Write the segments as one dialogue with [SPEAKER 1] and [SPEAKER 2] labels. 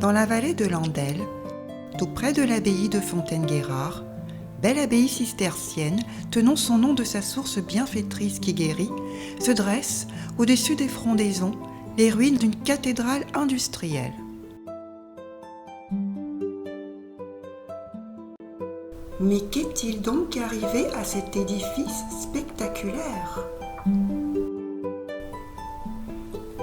[SPEAKER 1] Dans la vallée de l'Andelle, tout près de l'abbaye de Fontaine-Guérard, belle abbaye cistercienne tenant son nom de sa source bienfaitrice qui guérit, se dressent, au-dessus des frondaisons, les ruines d'une cathédrale industrielle. Mais qu'est-il donc arrivé à cet édifice spectaculaire ?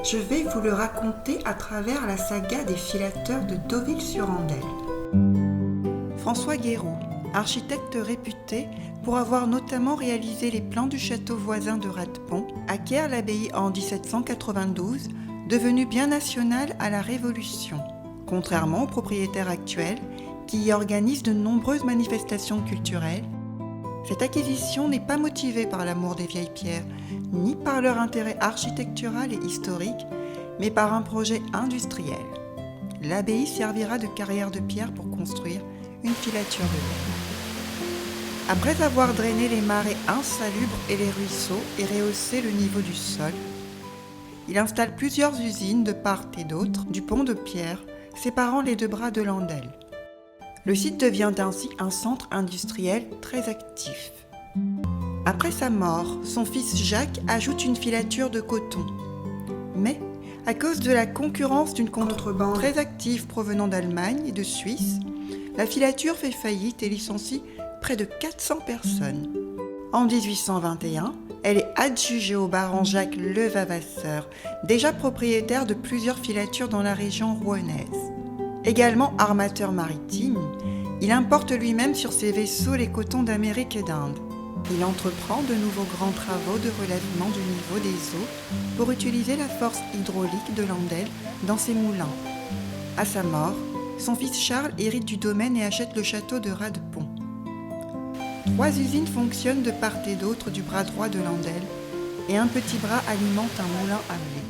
[SPEAKER 1] Je vais vous le raconter à travers la saga des filateurs de Deauville-sur-Andelle. François Guéraud, architecte réputé pour avoir notamment réalisé les plans du château voisin de Radepont, acquiert l'abbaye en 1792, devenue bien nationale à la Révolution. Contrairement aux propriétaires actuels, qui y organisent de nombreuses manifestations culturelles, cette acquisition n'est pas motivée par l'amour des vieilles pierres, ni par leur intérêt architectural et historique, mais par un projet industriel. L'abbaye servira de carrière de pierre pour construire une filature de laine. Après avoir drainé les marais insalubres et les ruisseaux et rehaussé le niveau du sol, il installe plusieurs usines de part et d'autre du pont de pierre séparant les deux bras de l'Andelle. Le site devient ainsi un centre industriel très actif. Après sa mort, son fils Jacques ajoute une filature de coton. Mais, à cause de la concurrence d'une contrebande très active provenant d'Allemagne et de Suisse, la filature fait faillite et licencie près de 400 personnes. En 1821, elle est adjugée au baron Jacques Levavasseur, déjà propriétaire de plusieurs filatures dans la région rouennaise. Également armateur maritime, il importe lui-même sur ses vaisseaux les cotons d'Amérique et d'Inde. Il entreprend de nouveaux grands travaux de relèvement du niveau des eaux pour utiliser la force hydraulique de l'Andelle dans ses moulins. À sa mort, son fils Charles hérite du domaine et achète le château de Radepont. 3 usines fonctionnent de part et d'autre du bras droit de l'Andelle et un petit bras alimente un moulin à blé.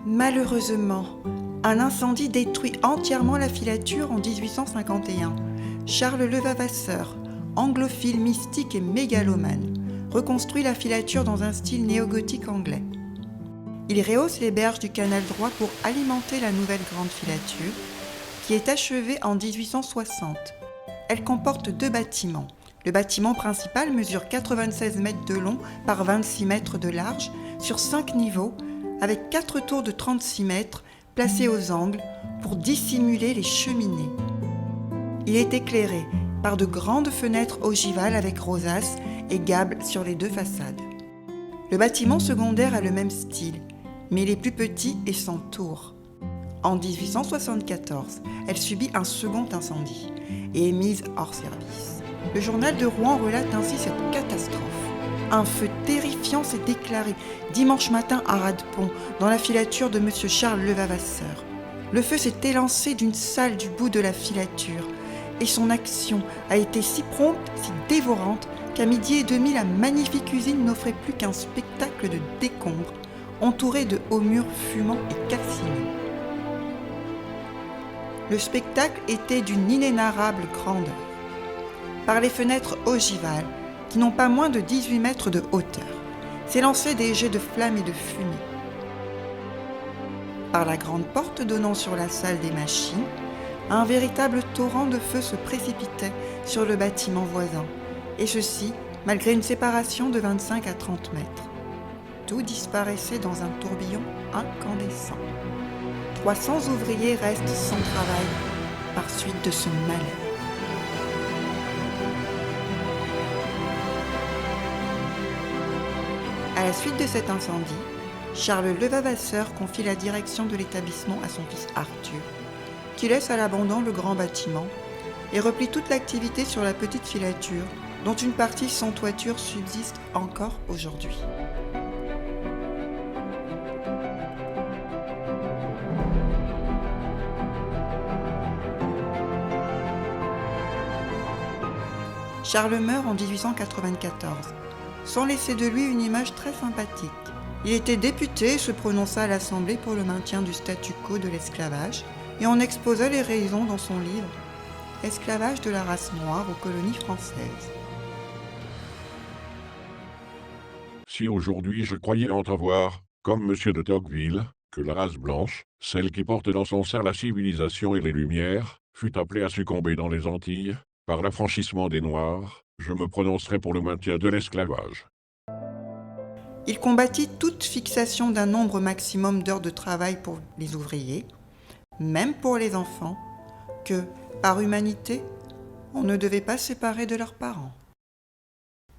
[SPEAKER 1] Malheureusement, un incendie détruit entièrement la filature en 1851. Charles Levavasseur, anglophile mystique et mégalomane, reconstruit la filature dans un style néo-gothique anglais. Il rehausse les berges du canal droit pour alimenter la nouvelle grande filature, qui est achevée en 1860. Elle comporte 2 bâtiments. Le bâtiment principal mesure 96 mètres de long par 26 mètres de large sur 5 niveaux, avec 4 tours de 36 mètres placés aux angles pour dissimuler les cheminées. Il est éclairé par de grandes fenêtres ogivales avec rosaces et gables sur les 2 façades. Le bâtiment secondaire a le même style, mais il est plus petit et sans tour. En 1874, elle subit un second incendie et est mise hors service. Le journal de Rouen relate ainsi cette catastrophe. Un feu terrifiant s'est déclaré dimanche matin à Radepont, dans la filature de M. Charles Levavasseur. Le feu s'est élancé d'une salle du bout de la filature, et son action a été si prompte, si dévorante, qu'à 12h30, la magnifique usine n'offrait plus qu'un spectacle de décombres, entouré de hauts murs fumants et calcinés. Le spectacle était d'une inénarrable grandeur. Par les fenêtres ogivales, qui n'ont pas moins de 18 mètres de hauteur, s'élançaient des jets de flammes et de fumée. Par la grande porte donnant sur la salle des machines, un véritable torrent de feu se précipitait sur le bâtiment voisin, et ceci malgré une séparation de 25 à 30 mètres. Tout disparaissait dans un tourbillon incandescent. 300 ouvriers restent sans travail par suite de ce malheur. À la suite de cet incendie, Charles Levavasseur confie la direction de l'établissement à son fils Arthur, qui laisse à l'abandon le grand bâtiment et replie toute l'activité sur la petite filature, dont une partie sans toiture subsiste encore aujourd'hui. Charles meurt en 1894, sans laisser de lui une image très sympathique. Il était député et se prononça à l'Assemblée pour le maintien du statu quo de l'esclavage et en exposa les raisons dans son livre « Esclavage de la race noire aux colonies françaises ».
[SPEAKER 2] Si aujourd'hui je croyais entrevoir, comme M. de Tocqueville, que la race blanche, celle qui porte dans son sein la civilisation et les Lumières, fut appelée à succomber dans les Antilles, par l'affranchissement des Noirs, je me prononcerai pour le maintien de l'esclavage.
[SPEAKER 1] Il combattit toute fixation d'un nombre maximum d'heures de travail pour les ouvriers, même pour les enfants, que, par humanité, on ne devait pas se séparer de leurs parents.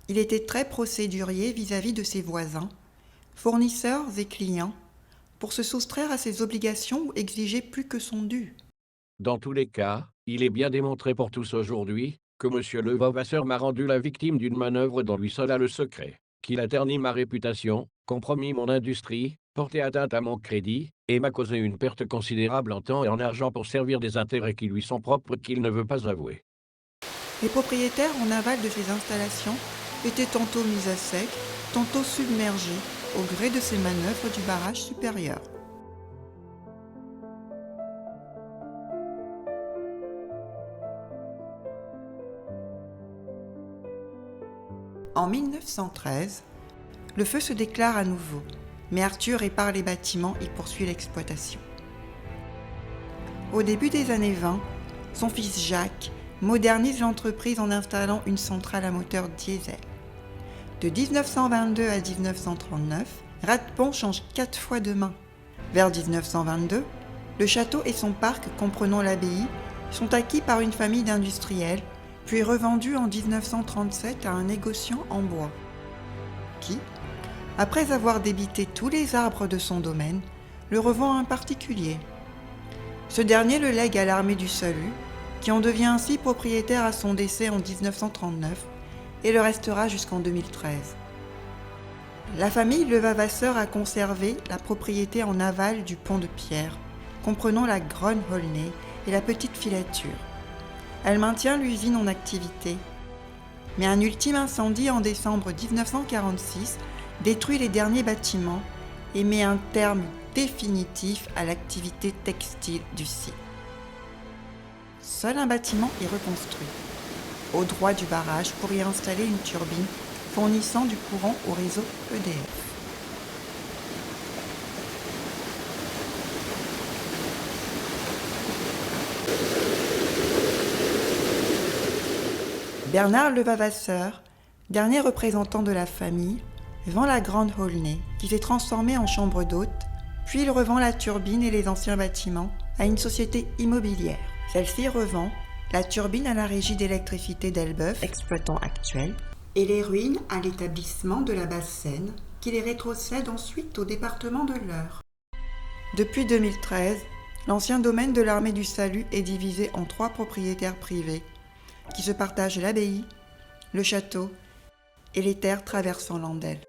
[SPEAKER 1] Il était très procédurier vis-à-vis de ses voisins, fournisseurs et clients, pour se soustraire à ses obligations ou exiger plus que son dû.
[SPEAKER 3] Dans tous les cas, il est bien démontré pour tous aujourd'hui que M. Levavasseur m'a rendu la victime d'une manœuvre dont lui seul a le secret, qu'il a terni ma réputation, compromis mon industrie, porté atteinte à mon crédit, et m'a causé une perte considérable en temps et en argent pour servir des intérêts qui lui sont propres qu'il ne veut pas avouer.
[SPEAKER 1] Les propriétaires en aval de ces installations étaient tantôt mis à sec, tantôt submergés au gré de ces manœuvres du barrage supérieur. En 1913, le feu se déclare à nouveau, mais Arthur répare les bâtiments et poursuit l'exploitation. Au début des années 20, son fils Jacques modernise l'entreprise en installant une centrale à moteur diesel. De 1922 à 1939, Radepont change 4 fois de main. Vers 1922, le château et son parc comprenant l'abbaye sont acquis par une famille d'industriels, puis revendus en 1937 à un négociant en bois, qui, après avoir débité tous les arbres de son domaine, le revend à un particulier. Ce dernier le lègue à l'armée du Salut, qui en devient ainsi propriétaire à son décès en 1939 et le restera jusqu'en 2013. La famille Levavasseur a conservé la propriété en aval du pont de pierre, comprenant la Grande Aulnay et la petite filature. Elle maintient l'usine en activité, mais un ultime incendie en décembre 1946 détruit les derniers bâtiments et met un terme définitif à l'activité textile du site. Seul un bâtiment est reconstruit, au droit du barrage, pour y installer une turbine fournissant du courant au réseau EDF. Bernard Levavasseur, dernier représentant de la famille, vend la Grande Aulnay, qui s'est transformée en chambre d'hôte, puis il revend la turbine et les anciens bâtiments à une société immobilière. Celle-ci revend la turbine à la régie d'électricité d'Elbeuf, exploitant actuel, et les ruines à l'établissement de la Basse-Seine, qui les rétrocède ensuite au département de l'Eure. Depuis 2013, l'ancien domaine de l'armée du Salut est divisé en 3 propriétaires privés, qui se partagent l'abbaye, le château et les terres traversant l'Andelle.